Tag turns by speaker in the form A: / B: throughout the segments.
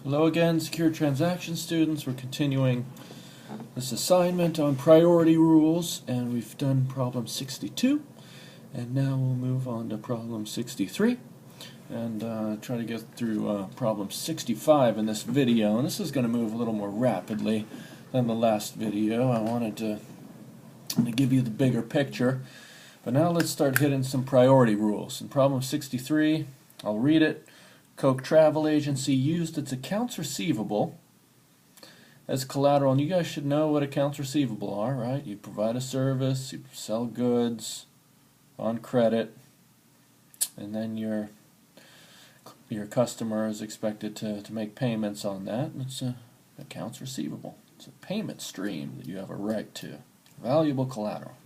A: Hello again, secure transaction students. We're continuing this assignment on priority rules, and we've done problem 62, and now we'll move on to problem 63 and try to get through problem 65 in this video. And this is going to move a little more rapidly than the last video. I wanted to give you the bigger picture, but now let's start hitting some priority rules. In problem 63, I'll read it. Coke Travel Agency used its accounts receivable as collateral, and you guys should know what accounts receivable are, right? You provide a service, you sell goods on credit, and then your customer is expected to make payments on that. It's accounts receivable. It's a payment stream that you have a right to. Valuable collateral.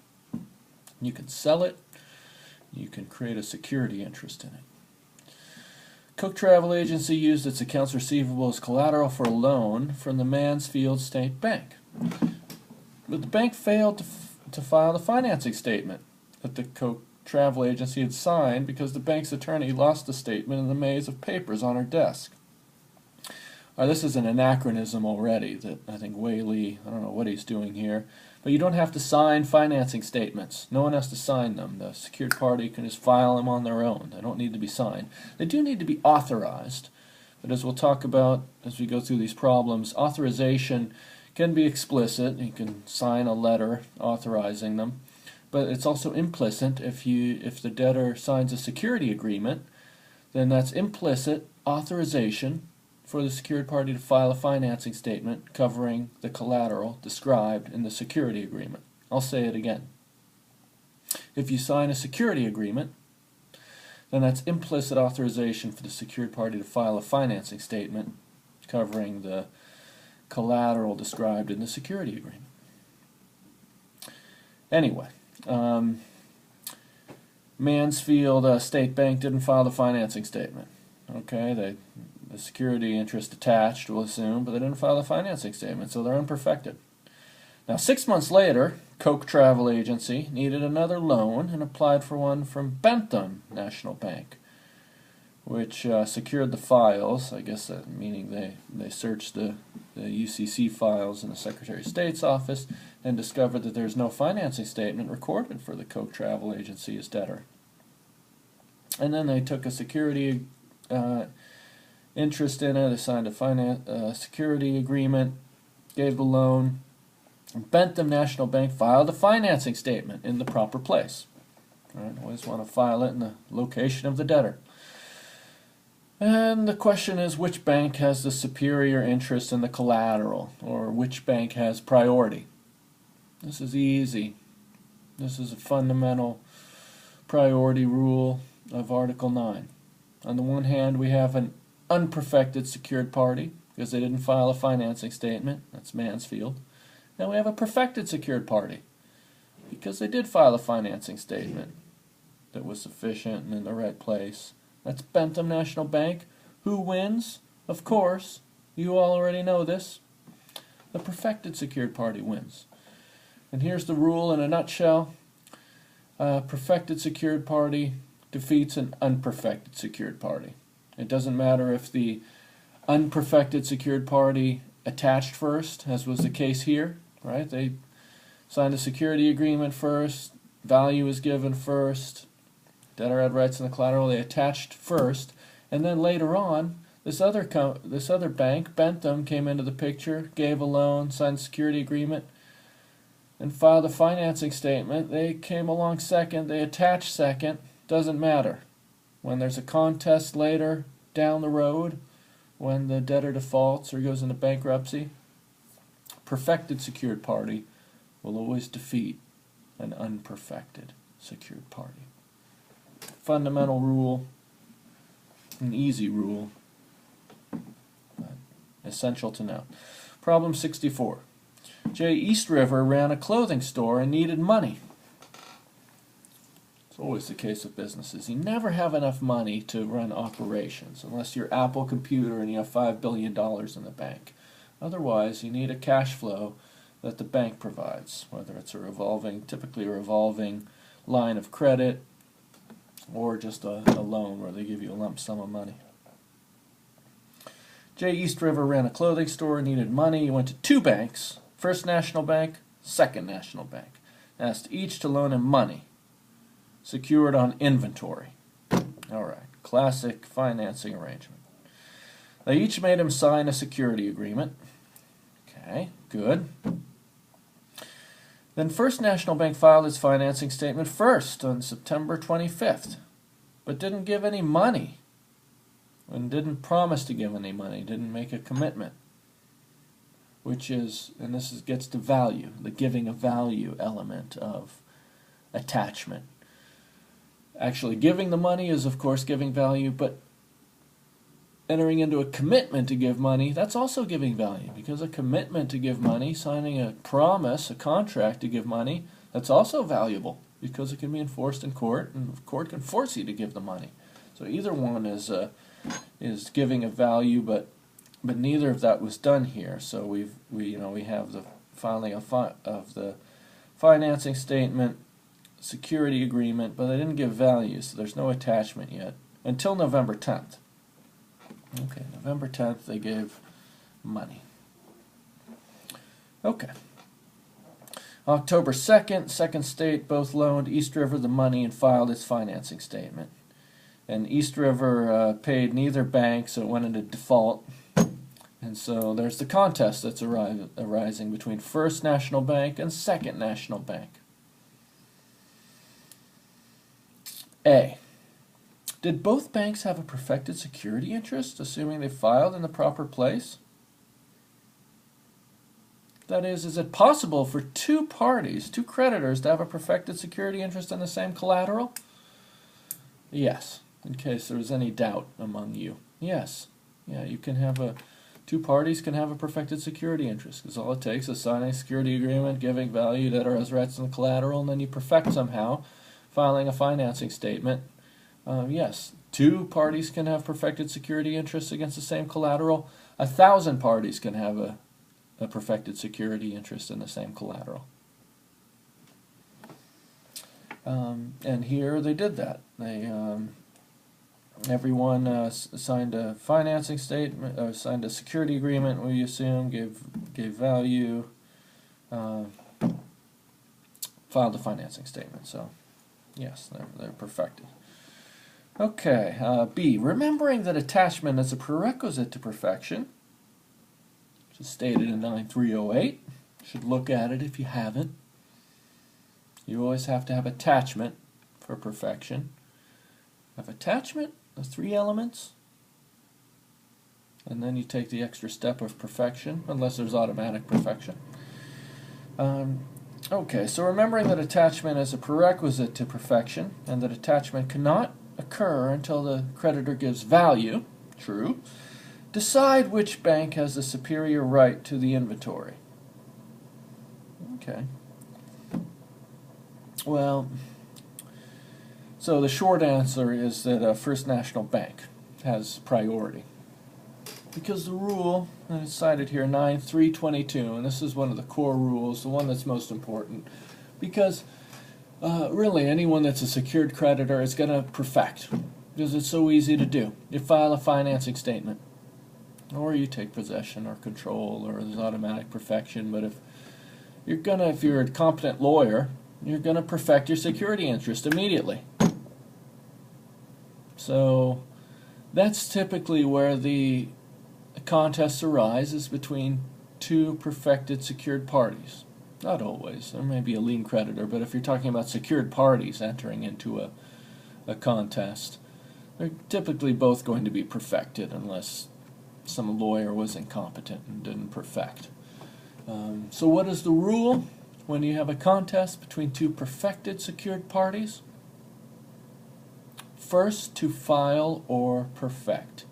A: You can sell it. You can create a security interest in it. Coke Travel Agency used its accounts receivable as collateral for a loan from the Mansfield State Bank. But the bank failed to file the financing statement that the Coke Travel Agency had signed because the bank's attorney lost the statement in the maze of papers on her desk. This is an anachronism already that I think Whaley, I don't know what he's doing here, but you don't have to sign financing statements. No one has to sign them. The secured party can just file them on their own. They don't need to be signed. They do need to be authorized, but as we'll talk about as we go through these problems, authorization can be explicit. You can sign a letter authorizing them, but it's also implicit. If the debtor signs a security agreement, then that's implicit authorization for the secured party to file a financing statement covering the collateral described in the security agreement. I'll say it again. If you sign a security agreement, then that's implicit authorization for the secured party to file a financing statement covering the collateral described in the security agreement. Anyway, Mansfield State Bank didn't file the financing statement. Okay, the security interest attached, we'll assume, but they didn't file the financing statement, so they're unperfected. Now, 6 months later, Coke Travel Agency needed another loan and applied for one from Bentham National Bank, which secured the files. I guess that meaning they searched the UCC files in the Secretary of State's office and discovered that there's no financing statement recorded for the Coke Travel Agency as debtor. And then they took a security interest in it, assigned a security agreement, gave the loan. Bentham National Bank filed a financing statement in the proper place. Right, always want to file it in the location of the debtor. And the question is, which bank has the superior interest in the collateral, or which bank has priority? This is easy. This is a fundamental priority rule of Article 9. On the one hand, we have an unperfected secured party because they didn't file a financing statement. That's Mansfield. Then we have a perfected secured party because they did file a financing statement that was sufficient and in the right place. That's Bentham National Bank. Who wins? Of course, you all already know this. The perfected secured party wins. And here's the rule in a nutshell. A perfected secured party defeats an unperfected secured party. It doesn't matter if the unperfected secured party attached first, as was the case here, right? They signed a security agreement first, value was given first, debtor had rights in the collateral, they attached first, and then later on, this other bank, Bentham, came into the picture, gave a loan, signed a security agreement, and filed a financing statement. They came along second, they attached second. Doesn't matter. When there's a contest later down the road, when the debtor defaults or goes into bankruptcy, perfected secured party will always defeat an unperfected secured party. Fundamental rule, an easy rule, but essential to know. Problem 64. J. East River ran a clothing store and needed money. Always the case with businesses. You never have enough money to run operations unless you're Apple Computer and you have $5 billion in the bank. Otherwise, you need a cash flow that the bank provides, whether it's typically a revolving line of credit or just a loan where they give you a lump sum of money. J. East River ran a clothing store, needed money. He went to two banks, First National Bank, Second National Bank. Asked each to loan him money, secured on inventory. All right, classic financing arrangement. They each made him sign a security agreement. Okay, good. Then First National Bank filed its financing statement first on September 25th, but didn't give any money and didn't promise to give any money, didn't make a commitment, which is, and this gets to value, the giving a value element of attachment. Actually giving the money is, of course, giving value, but entering into a commitment to give money, that's also giving value, because a commitment to give money, signing a promise, a contract to give money, that's also valuable because it can be enforced in court, and the court can force you to give the money. So either one is giving a value, but neither of that was done here. So we have the filing of the financing statement, security agreement, but they didn't give value, so there's no attachment yet until November 10th. Okay, November 10th they gave money. Okay. October 2nd, Second State both loaned East River the money and filed its financing statement. And East River paid neither bank, so it went into default. And so there's the contest that's arising between First National Bank and Second National Bank. A. Did both banks have a perfected security interest, assuming they filed in the proper place? That is it possible for two parties, two creditors, to have a perfected security interest in the same collateral? Yes, in case there was any doubt among you. Yes, yeah, you can have two parties can have a perfected security interest, because all it takes is signing a security agreement, giving value, debtor has rights in the collateral, and then you perfect somehow, filing a financing statement. Yes, two parties can have perfected security interests against the same collateral. 1,000 parties can have a perfected security interest in the same collateral. And here they did that. They everyone signed a financing statement, signed a security agreement, we assume, gave value, filed a financing statement. So yes, they're perfected. Okay, B. Remembering that attachment is a prerequisite to perfection, which is stated in 9308. Should look at it if you haven't. You always have to have attachment for perfection. Have attachment, the 3 elements, and then you take the extra step of perfection, unless there's automatic perfection. Okay, so remembering that attachment is a prerequisite to perfection, and that attachment cannot occur until the creditor gives value, true, decide which bank has the superior right to the inventory. Okay. Well, so the short answer is that First National Bank has priority. Because the rule, and it's cited here, 9322, and this is one of the core rules, the one that's most important, because really anyone that's a secured creditor is going to perfect, because it's so easy to do. You file a financing statement, or you take possession or control, or there's automatic perfection, but if you're a competent lawyer, you're going to perfect your security interest immediately. So that's typically where the contests arise, is between two perfected secured parties. Not always. There may be a lien creditor, but if you're talking about secured parties entering into a contest, they're typically both going to be perfected unless some lawyer was incompetent and didn't perfect. So what is the rule when you have a contest between two perfected secured parties? First to file or perfect.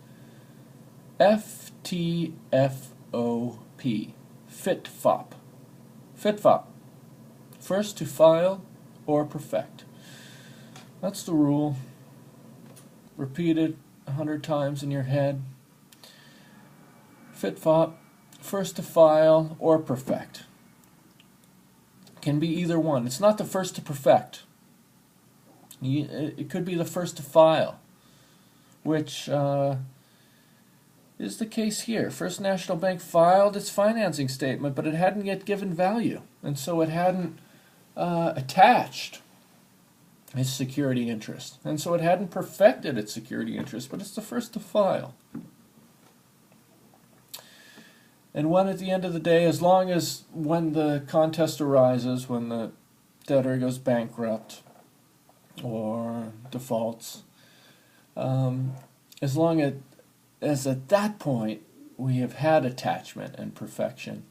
A: FTFOP. FITFOP. FITFOP. First to file or perfect. That's the rule. Repeat it 100 times in your head. FITFOP. First to file or perfect. Can be either one. It's not the first to perfect. It could be the first to file, which is the case here. First National Bank filed its financing statement, but it hadn't yet given value, and so it hadn't attached its security interest, and so it hadn't perfected its security interest, but it's the first to file. And when at the end of the day, as long as when the contest arises, when the debtor goes bankrupt or defaults, as long as at that point we have had attachment and perfection,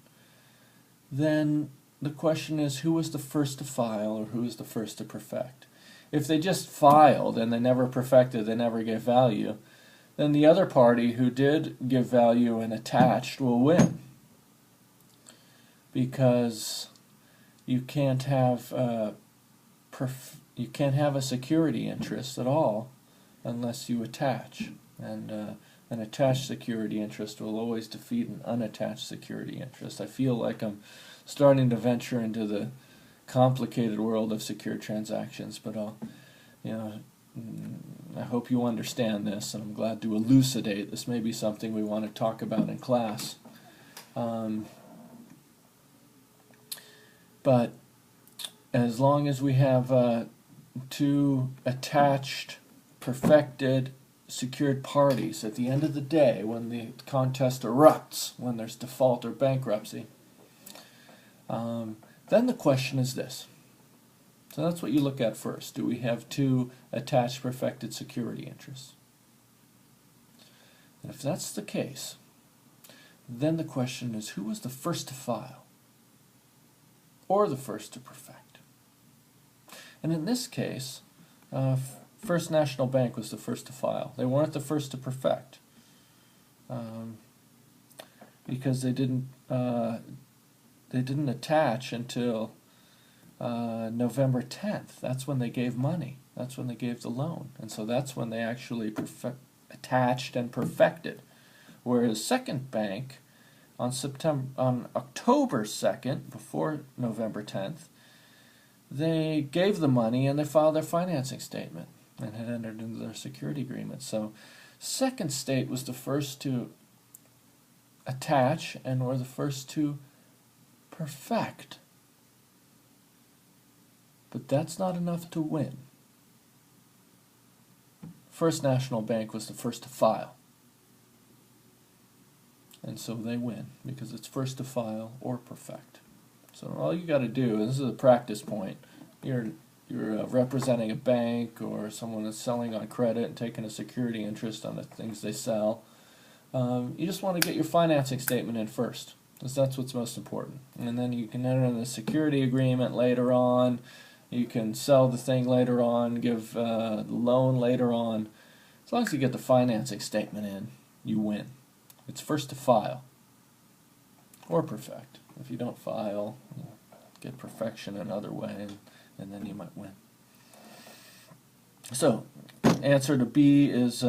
A: then the question is, who was the first to file or who was the first to perfect? If they just filed and they never perfected, they never gave value, then the other party who did give value and attached will win. Because you can't have a security interest at all unless you attach. And an attached security interest will always defeat an unattached security interest. I feel like I'm starting to venture into the complicated world of secure transactions, but I hope you understand this, and I'm glad to elucidate. This may be something we want to talk about in class. But as long as we have two attached, perfected, secured parties at the end of the day, when the contest erupts, when there's default or bankruptcy, then the question is this. So that's what you look at first. Do we have two attached, perfected security interests? And if that's the case, then the question is, who was the first to file or the first to perfect? And in this case, First National Bank was the first to file. They weren't the first to perfect because they didn't attach until November 10th. That's when they gave money. That's when they gave the loan. And so that's when they actually attached and perfected. Whereas Second Bank, on October 2nd, before November 10th, they gave the money and they filed their financing statement and had entered into their security agreement. So Second State was the first to attach and were the first to perfect. But that's not enough to win. First National Bank was the first to file. And so they win because it's first to file or perfect. So all you got to do, and this is a practice point, you're representing a bank or someone that's selling on credit and taking a security interest on the things they sell. You just want to get your financing statement in first, because that's what's most important. And then you can enter in the security agreement later on. You can sell the thing later on, give the loan later on. As long as you get the financing statement in, you win. It's first to file or perfect. If you don't file, you get perfection another way, and then you might win. So, answer to B is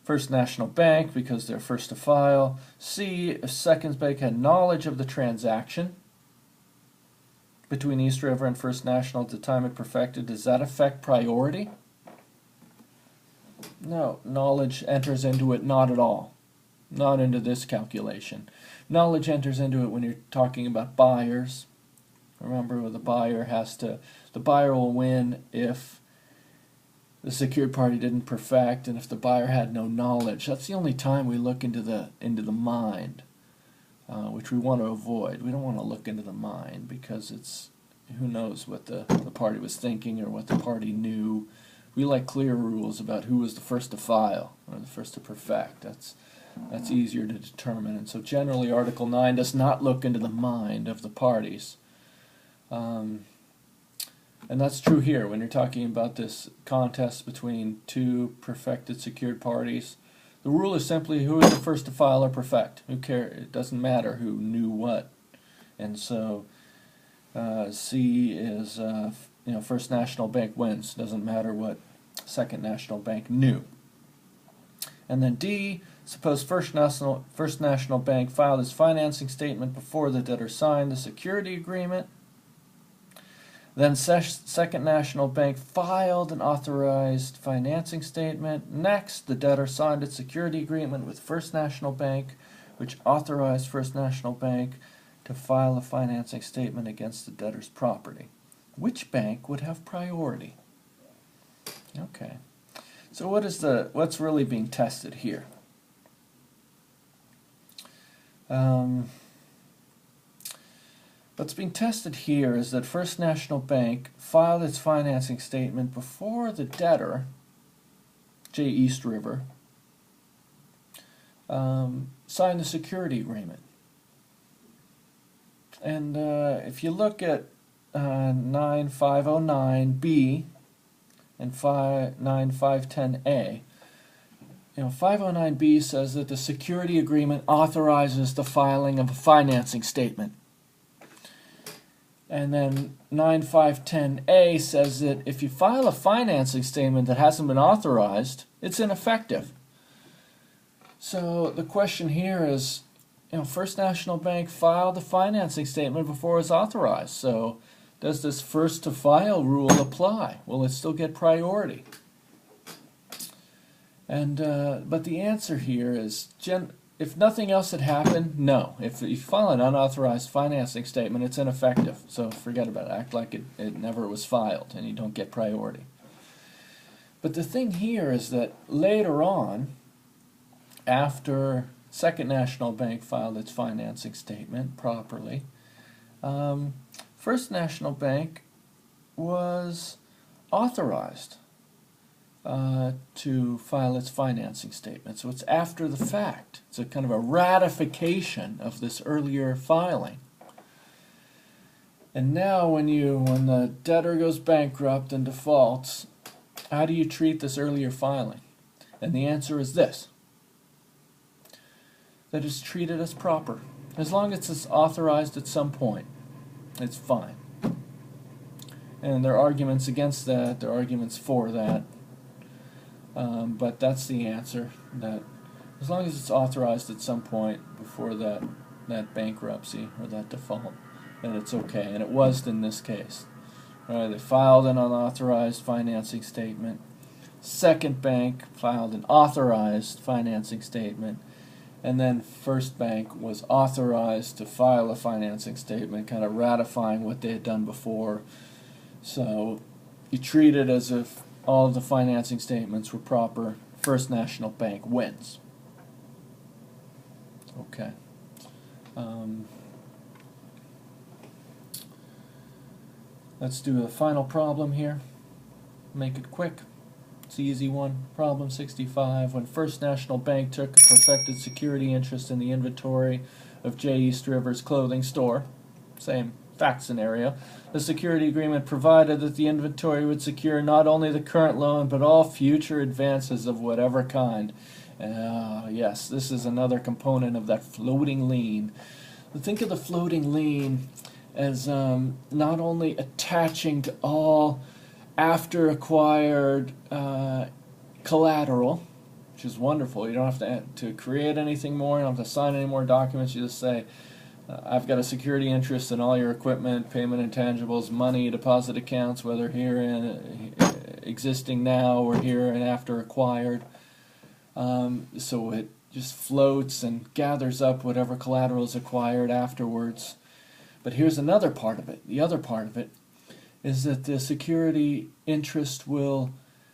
A: First National Bank, because they're first to file. C, if Second Bank had knowledge of the transaction between East River and First National at the time it perfected, does that affect priority? No, knowledge enters into it not at all. Not into this calculation. Knowledge enters into it when you're talking about buyers. Remember, the buyer will win if the secured party didn't perfect, and if the buyer had no knowledge. That's the only time we look into the mind, which we want to avoid. We don't want to look into the mind because it's who knows what the party was thinking or what the party knew. We like clear rules about who was the first to file or the first to perfect. That's easier to determine. And so generally Article 9 does not look into the mind of the parties. And that's true here when you're talking about this contest between two perfected secured parties. The rule is simply who is the first to file or perfect. Who cares? It doesn't matter who knew what. And so C is First National Bank wins. Doesn't matter what Second National Bank knew. And then D, suppose First National Bank filed its financing statement before the debtor signed the security agreement. Then Second National Bank filed an authorized financing statement. Next, the debtor signed its security agreement with First National Bank, which authorized First National Bank to file a financing statement against the debtor's property. Which bank would have priority? Okay. So what's really being tested here? What's being tested here is that First National Bank filed its financing statement before the debtor, J. East River, signed the security agreement. And if you look at 9509B and 9510A, 509B says that the security agreement authorizes the filing of a financing statement. And then 9510A says that if you file a financing statement that hasn't been authorized, it's ineffective. So the question here is, First National Bank filed the financing statement before it was authorized. So does this first to file rule apply? Will it still get priority? And but the answer here is, if nothing else had happened, no. If you file an unauthorized financing statement, it's ineffective. So forget about it. Act like it never was filed, and you don't get priority. But the thing here is that later on, after Second National Bank filed its financing statement properly, First National Bank was authorized to file its financing statement. So it's after the fact. It's a kind of a ratification of this earlier filing. And now when the debtor goes bankrupt and defaults, how do you treat this earlier filing? And the answer is this: that it's treated as proper. As long as it's authorized at some point, it's fine. And there are arguments against that, there are arguments for that. But that's the answer, that as long as it's authorized at some point before that bankruptcy or that default, then it's okay. And it was in this case. All right, they filed an unauthorized financing statement. Second Bank filed an authorized financing statement. And then First Bank was authorized to file a financing statement, kind of ratifying what they had done before. So you treat it as if all of the financing statements were proper. First National Bank wins. Okay. Let's do the final problem here. Make it quick. It's the easy one. Problem 65. When First National Bank took a perfected security interest in the inventory of J. East River's clothing store, same fact scenario, the security agreement provided that the inventory would secure not only the current loan but all future advances of whatever kind. Yes, this is another component of that floating lien. Think of the floating lien as not only attaching to all after acquired collateral, which is wonderful. You don't have to create anything more, you don't have to sign any more documents. You just say, I've got a security interest in all your equipment, payment intangibles, money, deposit accounts, whether here and existing now or here and after acquired. So it just floats and gathers up whatever collateral is acquired afterwards. But here's another part of it. The other part of it is that the security interest will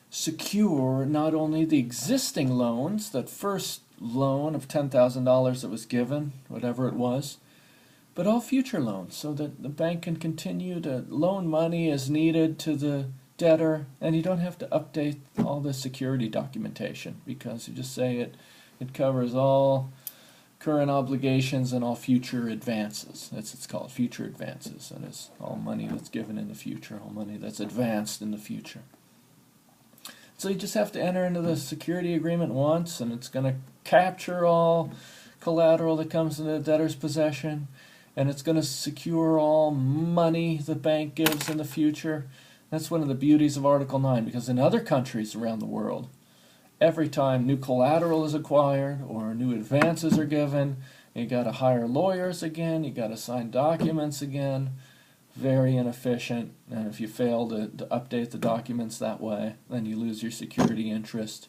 A: secure not only the existing loans, that first loan of $10,000 that was given, whatever it was, but all future loans, so that the bank can continue to loan money as needed to the debtor, and you don't have to update all the security documentation, because you just say it covers all current obligations and all future advances. That's what it's called, future advances. That is all money that's given in the future, all money that's advanced in the future. So you just have to enter into the security agreement once, and it's going to capture all collateral that comes into the debtor's possession, and it's going to secure all money the bank gives in the future. That's one of the beauties of Article 9, because in other countries around the world, every time new collateral is acquired or new advances are given, you got to hire lawyers again, you got to sign documents again. very inefficient, and if you fail to update the documents that way, then you lose your security interest.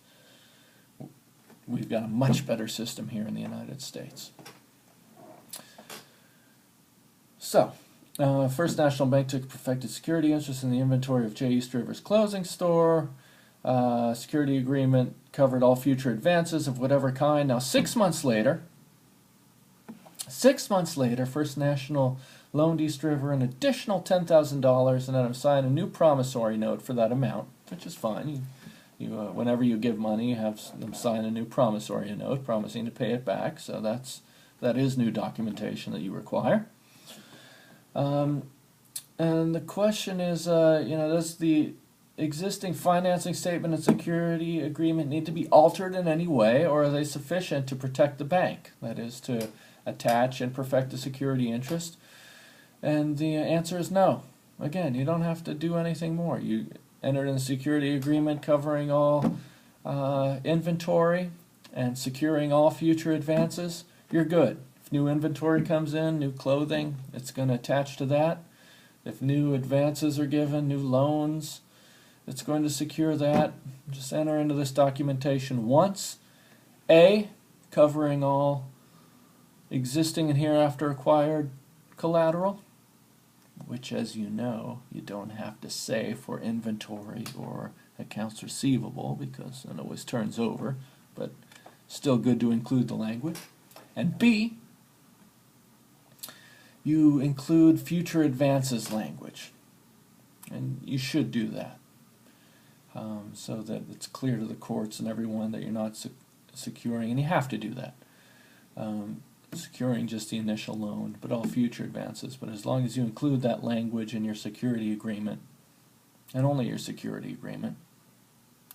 A: We've got a much better system here in the United States. So, First National Bank took perfected security interest in the inventory of J. East River's clothing store. Security agreement covered all future advances of whatever kind. Now, 6 months later, First National loaned East River an additional $10,000 and had him sign a new promissory note for that amount, which is fine. Whenever you give money, you have them sign a new promissory note promising to pay it back. So that is new documentation that you require. And the question is, does the existing financing statement and security agreement need to be altered in any way, or are they sufficient to protect the bank? That is, to attach and perfect the security interest. And the answer is no. Again, you don't have to do anything more. You entered in a security agreement covering all inventory and securing all future advances. You're good. If new inventory comes in, new clothing, it's going to attach to that. If new advances are given, new loans, it's going to secure that. Just enter into this documentation once. A, covering all existing and hereafter acquired collateral, which, as you know, you don't have to say for inventory or accounts receivable because it always turns over, but still good to include the language. And B, you include future advances language, and you should do that so that it's clear to the courts and everyone that you're not securing, and you have to do that. Securing just the initial loan, but all future advances. But as long as you include that language in your security agreement, and only your security agreement,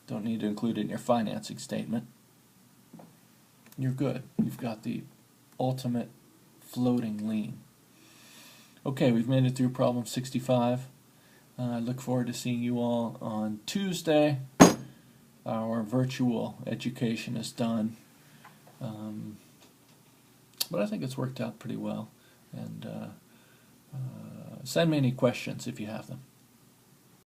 A: don't need to include it in your financing statement, you're good. You've got the ultimate floating lien. Okay, we've made it through problem 65. I look forward to seeing you all on Tuesday. Our virtual education is done. But I think it's worked out pretty well. And send me any questions if you have them.